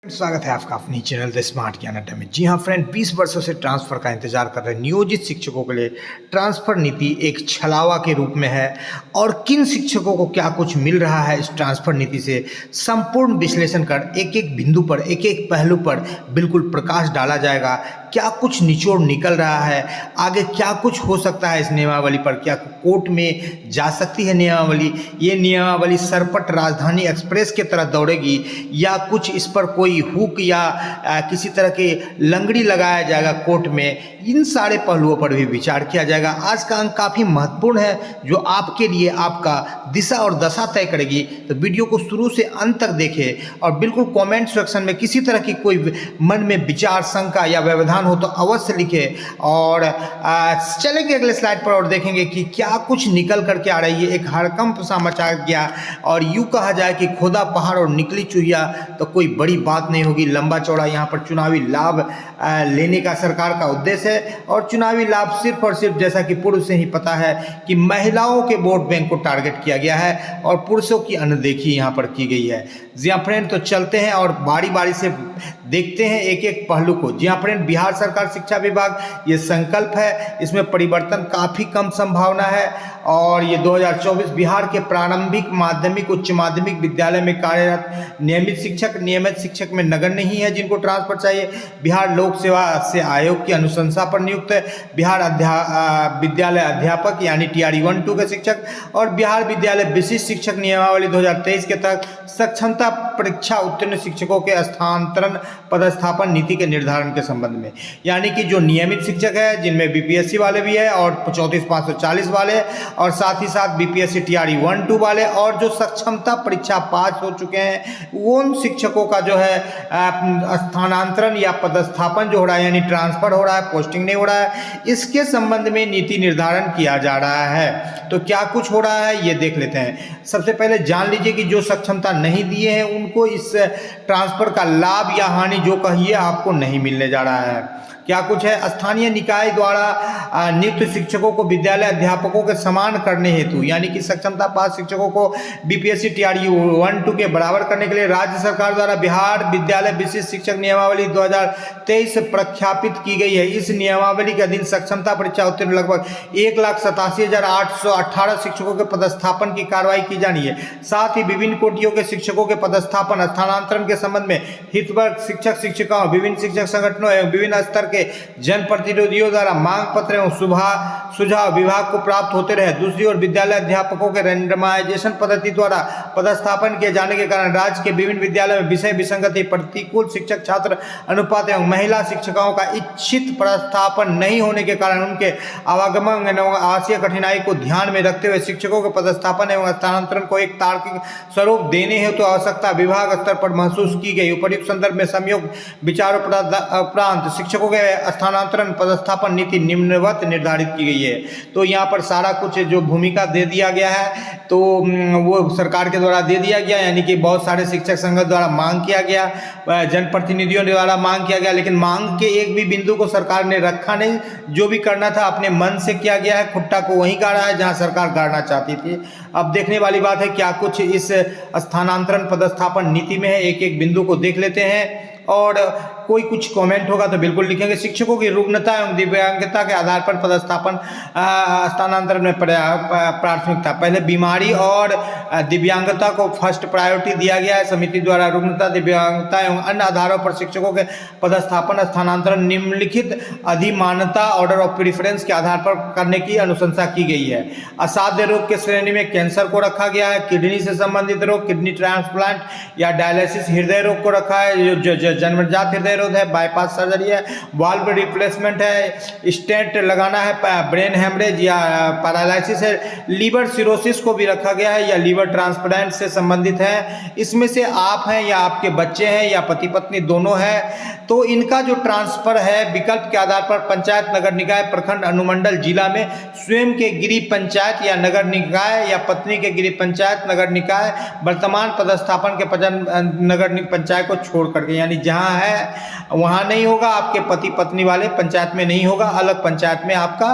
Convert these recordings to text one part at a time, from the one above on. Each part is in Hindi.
स्वागत है आपका अपनी चैनल द स्मार्ट ज्ञान अड्डा में। जी हाँ फ्रेंड, 20 वर्षों से ट्रांसफ़र का इंतजार कर रहे नियोजित शिक्षकों के लिए ट्रांसफ़र नीति एक छलावा के रूप में है और किन शिक्षकों को क्या कुछ मिल रहा है इस ट्रांसफ़र नीति से संपूर्ण विश्लेषण कर एक एक बिंदु पर, एक एक पहलू पर बिल्कुल प्रकाश डाला जाएगा। क्या कुछ निचोड़ निकल रहा है, आगे क्या कुछ हो सकता है इस नियमावली पर, क्या कोर्ट में जा सकती है नियमावली, ये नियमावली सरपट राजधानी एक्सप्रेस की तरह दौड़ेगी या कुछ इस पर कोई हुक या किसी तरह के लंगड़ी लगाया जाएगा कोर्ट में। इन सारे पहलुओं पर भी विचार किया जाएगा। आज का अंक काफ़ी महत्वपूर्ण है जो आपके लिए आपका दिशा और दशा तय करेगी। तो वीडियो को शुरू से अंत तक देखें और बिल्कुल कमेंट सेक्शन में किसी तरह की कोई मन में विचार, शंका या व्यवधान हो तो अवश्य लिखें। और चलेंगे अगले स्लाइड पर और देखेंगे कि क्या कुछ निकल करके आ रही है। एक हड़कंप समाचार गया और यूँ कहा जाए कि खोदा पहाड़ और निकली चुहिया, तो कोई बड़ी बात नहीं होगी। लंबा चौड़ा यहाँ पर चुनावी लाभ लेने का सरकार का उद्देश्य है और चुनावी लाभ सिर्फ और सिर्फ, जैसा कि पूर्व से ही पता है कि महिलाओं के वोट बैंक को टारगेट किया गया है और पुरुषों की अनदेखी यहाँ पर की गई है। जी हाँ फ्रेंड, तो चलते हैं और बारी बारी से देखते हैं एक एक पहलू को। जी हाँ फ्रेंड, बिहार सरकार शिक्षा विभाग ये संकल्प है, इसमें परिवर्तन काफ़ी कम संभावना है और ये 2024 बिहार के प्रारंभिक माध्यमिक उच्च माध्यमिक विद्यालय में कार्यरत नियमित शिक्षक में नगण्य नहीं है जिनको ट्रांसफर चाहिए। बिहार लोक सेवा से आयोग की अनुशंसा पर नियुक्त बिहार विद्यालय अध्यापक यानी TRE 1-2 के शिक्षक और बिहार विद्यालय विशिष्ट शिक्षक नियमावली 2023 के तहत सक्षमता परीक्षा उत्तीर्ण शिक्षकों के स्थानांतरण पदस्थापन नीति के निर्धारण के संबंध में, यानी कि जो नियमित शिक्षक है जिनमें BPSC वाले भी है और 34,540 वाले और साथ ही साथ BPSC TRE 1-2 वाले और जो सक्षमता परीक्षा पास हो चुके हैं उन शिक्षकों का जो है स्थानांतरण या पदस्थापन जो हो रहा है, यानी ट्रांसफर हो रहा है, पोस्टिंग नहीं हो रहा है, इसके संबंध में नीति निर्धारण किया जा रहा है। तो क्या कुछ हो रहा है ये देख लेते हैं। सबसे पहले जान लीजिए कि जो सक्षमता नहीं दिए हैं उनको इस ट्रांसफर का लाभ या हानि जो कहिए आपको नहीं मिलने जा रहा है। क्या कुछ है, स्थानीय निकाय द्वारा नियुक्त शिक्षकों को विद्यालय अध्यापकों के समान करने हेतु, यानी कि सक्षमता पास शिक्षकों को BPSC TRE 1-2 के बराबर करने के लिए राज्य सरकार द्वारा बिहार विद्यालय विशिष्ट शिक्षक नियमावली 2023 प्रख्यापित की गई है। इस नियमावली के अधीन सक्षमता परीक्षा उत्तीर्ण लगभग 1,87,818 शिक्षकों के पदस्थापन की कार्रवाई की जानी है। साथ ही विभिन्न कोटियों के शिक्षकों के पदस्थापन स्थानांतरण के संबंध में हितवर्ग शिक्षक शिक्षिकाओं, विभिन्न शिक्षक संगठनों एवं विभिन्न स्तर के जनप्रतिनिधियों द्वारा मांग पत्र एवं सुझाव विभाग को प्राप्त होते रहे। दूसरी ओर विद्यालय अध्यापकों के रैंडमाइजेशन पद्धति द्वारा पदस्थापन किए जाने के कारण राज्य के विभिन्न विद्यालयों में विषय विसंगति, प्रतिकूल शिक्षक छात्र अनुपात एवं महिला शिक्षिकाओं का इच्छित पदस्थापन नहीं होने के कारण उनके आवागमन एवं आवासीय कठिनाई को ध्यान में रखते हुए शिक्षकों के पदस्थापन एवं स्थानांतरण को एक तार्किक स्वरूप देने हेतु आवश्यकता विभाग स्तर पर महसूस की गई। उपर्युक्त संदर्भ में संयोग विचारों उपरांत शिक्षकों के स्थानांतरण पदस्थापन नीति निम्नवत निर्धारित की गई है। तो यहाँ पर सारा कुछ जो भूमिका दे दिया गया है तो वो सरकार के द्वारा दे दिया गया, यानी कि बहुत सारे शिक्षक संघ द्वारा मांग किया गया, जनप्रतिनिधियों द्वारा मांग किया गया, लेकिन मांग के एक भी बिंदु को सरकार ने रखा नहीं। जो भी करना था अपने मन से किया गया है, खुट्टा को वहीं गाड़ा है जहाँ सरकार गाड़ना चाहती थी। अब देखने वाली बात है क्या कुछ इस स्थानांतरण पदस्थापन नीति में है, एक एक बिंदु को देख लेते हैं और कोई कुछ कमेंट होगा तो बिल्कुल लिखेंगे। शिक्षकों की रुग्णता एवं दिव्यांगता के आधार पर पदस्थापन स्थानांतरण में प्राथमिकता, पहले बीमारी और दिव्यांगता को फर्स्ट प्रायोरिटी दिया गया है। समिति द्वारा रुग्णता, दिव्यांगता एवं अन्य आधारों पर शिक्षकों के पदस्थापन स्थानांतरण निम्नलिखित अधिमानता ऑर्डर ऑफ प्रेफरेंस के आधार पर करने की अनुशंसा की गई है। असाध्य रोग के श्रेणी में कैंसर को रखा गया है, किडनी से संबंधित रोग, किडनी ट्रांसप्लांट या डायलिसिस, हृदय रोग को रखा है, जो जन्मजात हृदय रोग है, बाईपास सर्जरी है, वाल्व रिप्लेसमेंट है, स्टेंट लगाना है, ब्रेन हेमरेज या पैरालिसिस है, लीवर सिरोसिस को भी रखा गया है या लीवर ट्रांसप्लांट से संबंधित है। इसमें से आप हैं या आपके बच्चे हैं या पति पत्नी दोनों हैं तो इनका जो ट्रांसफर है विकल्प के आधार पर पंचायत, नगर निकाय, प्रखंड, अनुमंडल, जिला में स्वयं के गृह पंचायत या नगर निकाय या पत्नी के गृह पंचायत, नगर निकाय वर्तमान पदस्थापन के नगर पंचायत को छोड़ करके, यानी जहाँ है वहाँ नहीं होगा, आपके पति पत्नी वाले पंचायत में नहीं होगा, अलग पंचायत में आपका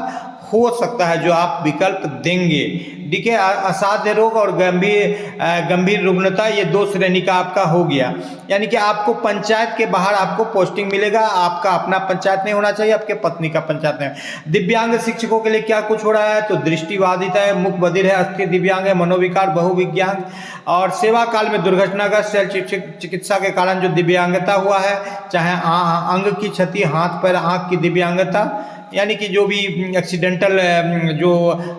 हो सकता है जो आप विकल्प देंगे। ठीक है, असाध्य रोग और गंभीर रुग्णता, ये 2 श्रेणी का आपका हो गया। यानी कि आपको पंचायत के बाहर आपको पोस्टिंग मिलेगा, आपका अपना पंचायत नहीं होना चाहिए, आपके पत्नी का पंचायत नहीं। दिव्यांग शिक्षकों के लिए क्या कुछ हो रहा है, तो दृष्टिबाधित है, मुख बधिर है, अस्थिर दिव्यांग है, मनोविकार, बहुविज्ञान और सेवा काल में दुर्घटनाग्रस्त शल्य चिकित्सा के कारण जो दिव्यांगता हुआ है, चाहे अंग की क्षति, हाथ पैर आँख की दिव्यांगता, यानी कि जो भी एक्सीडेंटल जो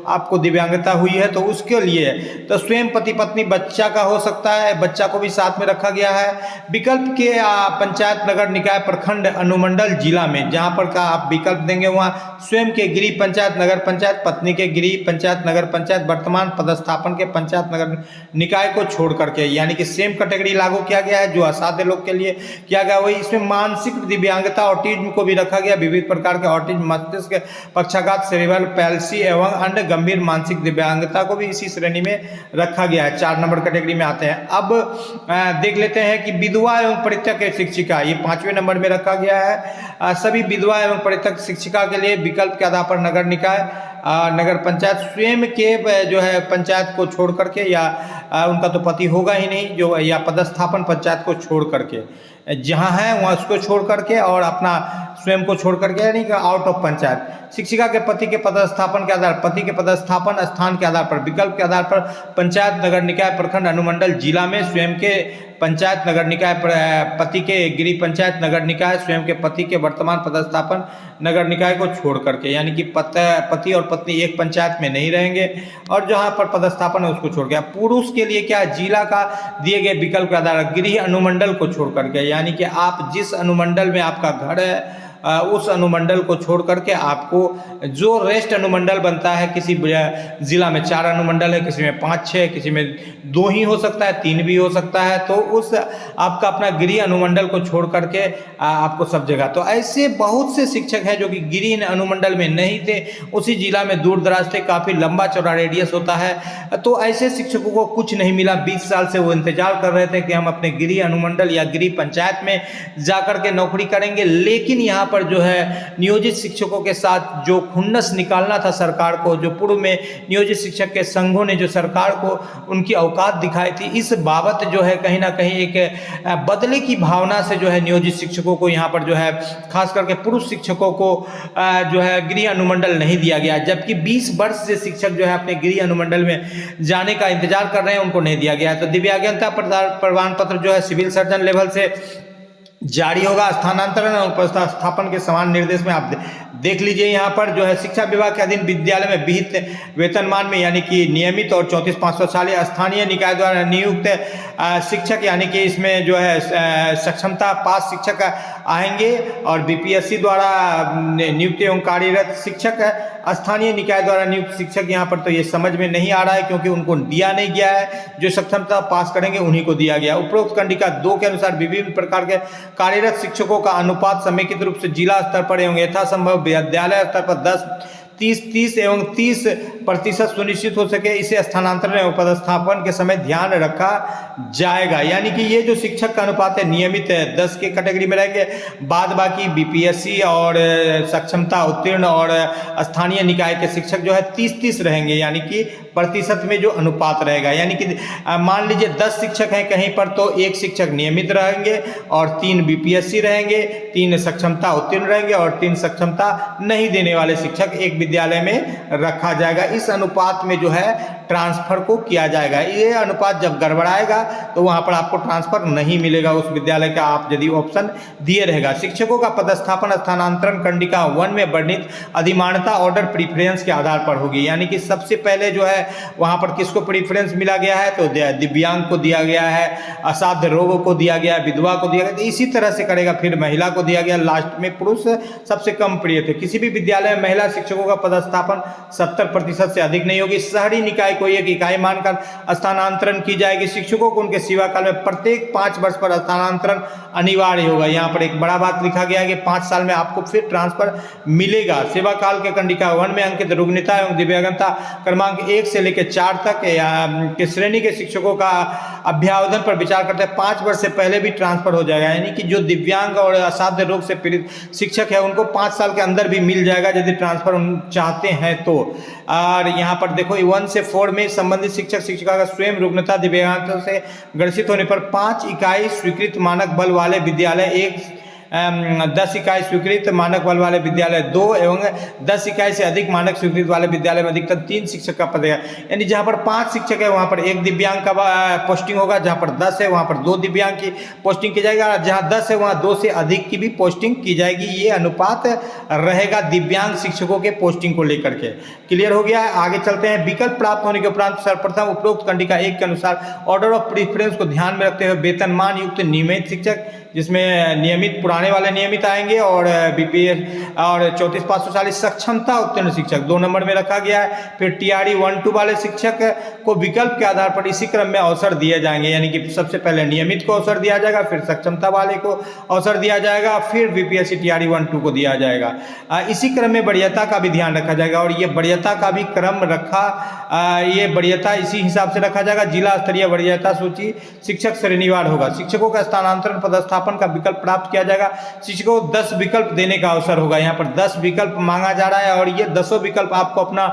आपको दिव्यांगता हुई है तो उसके लिए तो स्वयं पति पत्नी बच्चा का हो सकता है, बच्चा को भी साथ में रखा गया है। विकल्प के पंचायत नगर निकाय प्रखंड अनुमंडल जिला में जहां पर का आप विकल्प देंगे वहां स्वयं के गृह पंचायत नगर पंचायत, पत्नी के गृह पंचायत नगर पंचायत, वर्तमान पदस्थापन के पंचायत नगर निकाय को छोड़ करके, यानी कि सेम कैटेगरी लागू किया गया है जो असाध्य लोग के लिए किया गया। वही इसमें मानसिक दिव्यांगता ऑटिज्म को भी रखा गया, विविध प्रकार के ऑटिज्म, मस्तिष्क पक्षाघात, सेरेब्रल पैल्सी एवं अन्य गंभीर मानसिक दिव्यांगता को भी इसी श्रेणी में रखा गया है। 4 नंबर कैटेगरी में आते हैं। अब देख लेते हैं कि विधवा एवं परित्यक्त शिक्षिका, ये 5वें नंबर में रखा गया है। सभी विधवा एवं परित्यक्त शिक्षिका के लिए विकल्प के आधार पर नगर निकाय नगर पंचायत स्वयं के जो है पंचायत को छोड़ करके, या उनका तो पति होगा ही नहीं जो, या पदस्थापन पंचायत को छोड़ करके जहां है वहां उसको छोड़ करके और अपना स्वयं को छोड़ करके, यानी कि आउट ऑफ पंचायत। शिक्षिका के पति के पदस्थापन के आधार, पति के पदस्थापन स्थान के आधार पर, विकल्प के आधार पर पंचायत नगर निकाय प्रखंड अनुमंडल जिला में स्वयं के पंचायत नगर निकाय, पति के गृह पंचायत नगर निकाय स्वयं के पति के वर्तमान पदस्थापन नगर निकाय को छोड़ करके, यानी कि पति और पत्नी एक पंचायत में नहीं रहेंगे और जहां पर पदस्थापन है उसको छोड़ गया। पुरुष के लिए क्या, जिला का दिए गए विकल्प के आधार गृह अनुमंडल को छोड़ करके, यानी कि आप जिस अनुमंडल में आपका घर है उस अनुमंडल को छोड़ करके आपको जो रेस्ट अनुमंडल बनता है, किसी जिला में 4 अनुमंडल है, किसी में 5-6, किसी में 2 ही हो सकता है, 3 भी हो सकता है, तो उस आपका अपना गृह अनुमंडल को छोड़ करके आपको सब जगह। तो ऐसे बहुत से शिक्षक हैं जो कि गृह अनुमंडल में नहीं थे, उसी जिला में दूर दराज थे, काफ़ी लंबा चौड़ा रेडियस होता है, तो ऐसे शिक्षकों को कुछ नहीं मिला। 20 साल से वो इंतजार कर रहे थे कि हम अपने गृह अनुमंडल या गृह पंचायत में जाकर के नौकरी करेंगे, लेकिन यहाँ पर जो है नियोजित शिक्षकों के साथ जो खुन्नस निकालना था सरकार को, जो पूर्व में नियोजित शिक्षक के संघों ने जो सरकार को उनकी औकात दिखाई थी, इस बाबत जो है कहीं ना कहीं एक बदले की भावना से जो है नियोजित शिक्षकों को यहाँ पर जो है खास करके पुरुष शिक्षकों को जो है गृह अनुमंडल नहीं दिया गया, जबकि 20 वर्ष से शिक्षक जो है अपने गृह अनुमंडल में जाने का इंतजार कर रहे हैं, उनको नहीं दिया गया है। तो दिव्यांगता प्रमाण पत्र जो है सिविल सर्जन लेवल से जारी होगा। स्थानांतरण और पदस्थापन के समान निर्देश में आप देख लीजिए, यहाँ पर जो है शिक्षा विभाग के अधीन विद्यालय में विहित वेतनमान में, यानी कि नियमित और 34,540 स्थानीय निकाय द्वारा नियुक्त शिक्षक, यानी कि इसमें जो है सक्षमता पास शिक्षक आएंगे, और बीपीएससी द्वारा नियुक्त एवं कार्यरत शिक्षक, स्थानीय निकाय द्वारा नियुक्त शिक्षक, यहाँ पर तो ये समझ में नहीं आ रहा है क्योंकि उनको दिया नहीं गया है, जो सक्षमता पास करेंगे उन्हीं को दिया गया। उपरोक्त कंडिका 2 के अनुसार विभिन्न प्रकार के कार्यरत शिक्षकों का अनुपात समेकित रूप से जिला स्तर पर एवं यथासंभव विद्यालय स्तर पर 10-30 एवं 30% सुनिश्चित हो सके, इसे स्थानांतरण एवं पदस्थापन के समय ध्यान रखा जाएगा। यानी कि ये जो शिक्षक का अनुपात है नियमित है 10 के कैटेगरी में रहेंगे, बाद बाकी बीपीएससी और सक्षमता उत्तीर्ण और स्थानीय निकाय के शिक्षक जो है 30-30 रहेंगे, यानी कि प्रतिशत में जो अनुपात रहेगा। यानी कि मान लीजिए 10 शिक्षक हैं कहीं पर, तो 1 शिक्षक नियमित रहेंगे और 3 बीपीएससी रहेंगे, 3 सक्षमता उत्तीर्ण रहेंगे और 3 सक्षमता नहीं देने वाले शिक्षक एक विद्यालय में रखा जाएगा। इस अनुपात में जो है ट्रांसफर को किया जाएगा। ये अनुपात जब गड़बड़ाएगा तो वहां पर आपको ट्रांसफर नहीं मिलेगा उस विद्यालय का, आप यदि ऑप्शन दिए रहेगा। शिक्षकों का पदस्थापन स्थानांतरण कंडिका 1 में वर्णित अधिमानता ऑर्डर प्रीफरेंस के आधार पर होगी, यानी कि सबसे पहले जो है वहां पर किसको प्रीफरेंस मिला गया है, तो दिव्यांग को दिया गया है, असाध्य रोग को दिया गया, विधवा को दिया गया, इसी तरह से करेगा, फिर महिला को दिया गया, लास्ट में पुरुष सबसे कम प्रिय थे। किसी भी विद्यालय में महिला शिक्षकों का पदस्थापन 70% से अधिक नहीं होगी। शहरी निकाय को एक इकाई मानकर स्थानांतरण की जाएगी। शिक्षकों को उनके सेवा काल में प्रत्येक 5 वर्ष पर स्थानांतरण अनिवार्य होगा। यहाँ पर एक बड़ा बात लिखा गया है कि 5 साल में आपको फिर ट्रांसफर मिलेगा। सेवा काल के कंडिका 1 में अंकित रुग्णता एवं दिव्यांगता क्रमांक 1 से लेकर 4 तक के श्रेणी के शिक्षकों का अभ्यावेदन पर विचार करते हैं 5 वर्ष से पहले भी ट्रांसफर हो जाएगा, यानी कि जो दिव्यांग और असाध्य रोग से पीड़ित शिक्षक है उनको 5 साल के अंदर भी मिल जाएगा यदि ट्रांसफर चाहते हैं तो। और यहाँ पर देखो 1 से 4 में संबंधित शिक्षक शिक्षिका का स्वयं रुग्णता दिव्यांगता से ग्रसित होने पर 5 इकाई स्वीकृत मानक बल वाले विद्यालय 1, 10 इकाई स्वीकृत मानक बल वाले विद्यालय 2 एवं 10 इकाई से अधिक मानक स्वीकृत वाले विद्यालय में अधिकतम 3 शिक्षक का पद है। यानी जहाँ पर 5 शिक्षक है वहाँ पर 1 दिव्यांग का पोस्टिंग होगा, जहाँ पर 10 है वहाँ पर 2 दिव्यांग की पोस्टिंग की जाएगी, और जहाँ 10 है वहाँ 2 से अधिक की भी पोस्टिंग की जाएगी। ये अनुपात रहेगा दिव्यांग शिक्षकों के पोस्टिंग को लेकर के। क्लियर हो गया है। आगे चलते हैं। विकल्प प्राप्त होने के उपरांत सर्वप्रथम उपरोक्त खंडिका 1 के अनुसार ऑर्डर ऑफ प्रीफरेंस को ध्यान में रखते हुए वेतनमान युक्त नियमित शिक्षक, जिसमें नियमित पुराने वाले नियमित आएंगे, और बीपीएस और 34,540 सक्षमता उत्तीर्ण शिक्षक 2 नंबर में रखा गया है। फिर टीआरई 1-2 वाले शिक्षक को विकल्प के आधार पर इसी क्रम में अवसर दिए जाएंगे, यानी कि सबसे पहले नियमित को अवसर दिया जाएगा, फिर सक्षमता वाले को अवसर दिया जाएगा, फिर बीपीएससी टीआरई 1-2 को दिया जाएगा। इसी क्रम में वरीयता का भी ध्यान रखा जाएगा, और ये वरीयता का भी क्रम ये वरीयता इसी हिसाब से रखा जाएगा। जिला स्तरीय वरीयता सूची शिक्षक श्रेणीवार होगा। शिक्षकों का स्थानांतरण पदस्थापन का विकल्प प्राप्त किया जाएगा। शिक्षकों को 10 विकल्प देने का अवसर होगा। यहाँ पर 10 विकल्प मांगा जा रहा है, और ये 10 विकल्प आपको अपना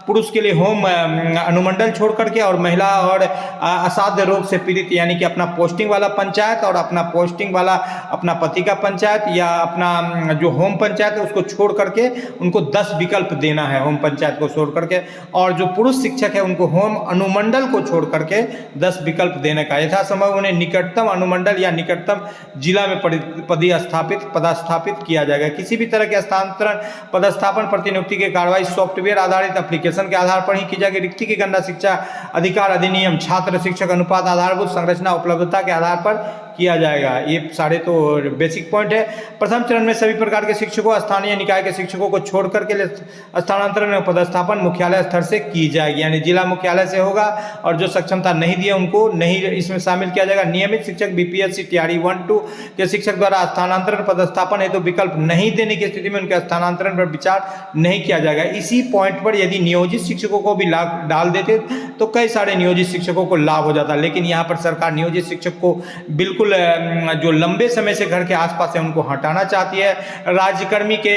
पुरुष के लिए होम अनुमंडल छोड़ करके, और महिला और असाध्य रोग से पीड़ित, यानी कि अपना पोस्टिंग वाला पंचायत और अपना पोस्टिंग वाला अपना पति का पंचायत या अपना जो होम पंचायत है उसको छोड़ करके उनको 10 विकल्प देना है, होम पंचायत को छोड़ करके। और जो पुरुष शिक्षक है उनको होम अनुमंडल को छोड़ करके 10 विकल्प देने का। यथासंभव उन्हें निकटतम अनुमंडल या निकटतम जिला में पदस्थापित किया जाएगा। किसी भी तरह के स्थानांतरण पदस्थापन प्रतिनियुक्ति की कार्रवाई सॉफ्टवेयर आधारित एप्लीकेशन के आधार पर ही की जाएगी। रिक्ति की गणना शिक्षा अधिकार अधिनियम छात्र शिक्षक अनुपात आधारभूत संरचना उपलब्धता के आधार पर किया जाएगा। ये सारे तो बेसिक पॉइंट है। प्रथम चरण में सभी प्रकार के शिक्षकों स्थानीय निकाय के शिक्षकों को छोड़ करके स्थानांतरण एवं पदस्थापन मुख्यालय स्तर से की जाएगी, यानी जिला मुख्यालय से होगा, और जो सक्षमता नहीं दी है उनको नहीं इसमें शामिल किया जाएगा। नियमित शिक्षक बीपीएससी टीआरई 1-2 के शिक्षक द्वारा स्थानांतरण पदस्थापन है तो विकल्प नहीं देने की स्थिति में उनके स्थानांतरण पर विचार नहीं किया जाएगा। इसी पॉइंट पर यदि नियोजित शिक्षकों को भी डाल देते तो कई सारे नियोजित शिक्षकों को लाभ हो जाता, लेकिन यहाँ पर सरकार नियोजित शिक्षक को बिल्कुल जो लंबे समय से घर के आसपास है उनको हटाना चाहती है। राज्यकर्मी के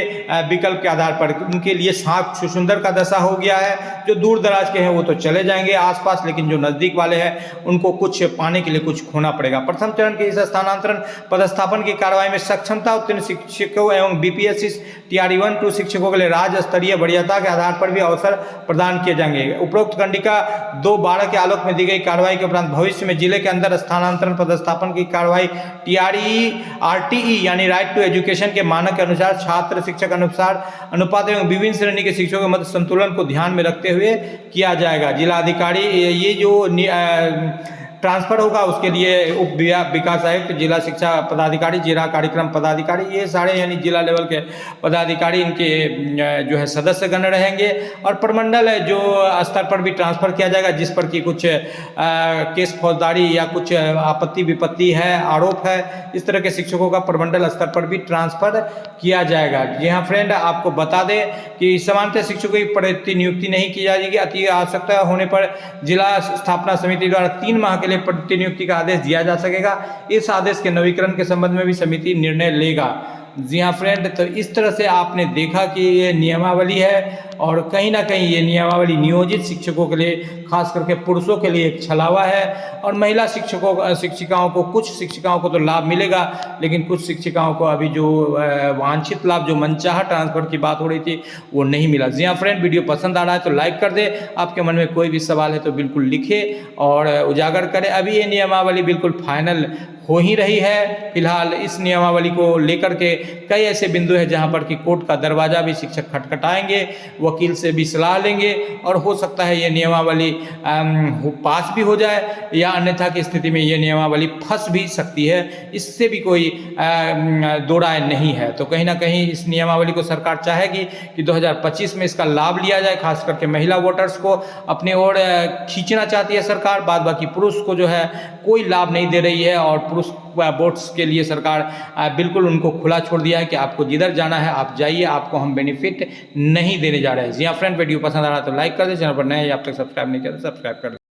विकल्प के आधार पर उनके लिए सांप छुछुंदर का दशा हो गया है। जो दूर दराज के हैं वो तो चले जाएंगे आसपास, लेकिन जो नजदीक वाले हैं उनको कुछ पाने के लिए कुछ खोना पड़ेगा। प्रथम चरण के इस स्थानांतरण पदस्थापन की कार्रवाई में सक्षमता उत्तीर्ण शिक्षकों एवं बीपीएससी टीआरई 1-2 शिक्षकों के लिए राज्य स्तरीय वरीयता के आधार पर भी अवसर प्रदान किए जाएंगे। उपरोक्त खंडिका 2-12 के आलोक में दी गई कार्रवाई के उपरांत भविष्य में जिले के अंदर स्थानांतरण पदस्थापन की कार्रवाई टीआरई आरटीई यानी राइट टू एजुकेशन के मानक के अनुसार छात्र शिक्षक अनुपात एवं विभिन्न श्रेणी के शिक्षकों के मध्य संतुलन को ध्यान में रखते हुए किया जाएगा। जिलाधिकारी ये जो ट्रांसफर होगा उसके लिए उप विकास आयुक्त, जिला शिक्षा पदाधिकारी, जिला कार्यक्रम पदाधिकारी, ये सारे यानी जिला लेवल के पदाधिकारी इनके जो है सदस्यगण रहेंगे। और प्रमंडल है जो स्तर पर भी ट्रांसफर किया जाएगा, जिस पर कि कुछ केस फौजदारी या कुछ आपत्ति विपत्ति है, आरोप है, इस तरह के शिक्षकों का प्रमंडल स्तर पर भी ट्रांसफर किया जाएगा। जी हाँ फ्रेंड, आपको बता दें कि सामान्यतः शिक्षकों की प्रतिनियुक्ति नहीं की जाएगी। अति आवश्यकता होने पर जिला स्थापना समिति द्वारा 3 माह के लिए प्रतिनियुक्ति का आदेश दिया जा सकेगा। इस आदेश के नवीकरण के संबंध में भी समिति निर्णय लेगा। जी हाँ फ्रेंड, तो इस तरह से आपने देखा कि ये नियमावली है, और कहीं ना कहीं ये नियमावली नियोजित शिक्षकों के लिए, खास करके पुरुषों के लिए एक छलावा है। और महिला शिक्षिकाओं को, कुछ शिक्षिकाओं को तो लाभ मिलेगा, लेकिन कुछ शिक्षिकाओं को अभी जो वांछित लाभ, जो मनचाहा ट्रांसफर की बात हो रही थी, वो नहीं मिला। जी हाँ फ्रेंड, वीडियो पसंद आ रहा है तो लाइक कर दे। आपके मन में कोई भी सवाल है तो बिल्कुल लिखे और उजागर करें। अभी ये नियमावली बिल्कुल फाइनल हो ही रही है। फिलहाल इस नियमावली को लेकर के कई ऐसे बिंदु है जहां पर कि कोर्ट का दरवाजा भी शिक्षक खटखटाएंगे, वकील से भी सलाह लेंगे, और हो सकता है ये नियमावली पास भी हो जाए, या अन्यथा की स्थिति में ये नियमावली फंस भी सकती है। इससे भी कोई दो राय नहीं है। तो कहीं ना कहीं इस नियमावली को सरकार चाहेगी कि 2025 में इसका लाभ लिया जाए। खास करके महिला वोटर्स को अपने ओर खींचना चाहती है सरकार, बाद बाकी पुरुष को जो है कोई लाभ नहीं दे रही है। और पुरुष वोट्स के लिए सरकार बिल्कुल उनको खुला छोड़ दिया है कि आपको जिधर जाना है आप जाइए, आपको हम बेनिफिट नहीं देने जा रहे हैं। जी हाँ फ्रेंड, वीडियो पसंद आ रहा है तो लाइक कर दे, चैनल पर नए आप तक सब्सक्राइब नहीं किया तो सब्सक्राइब कर दे।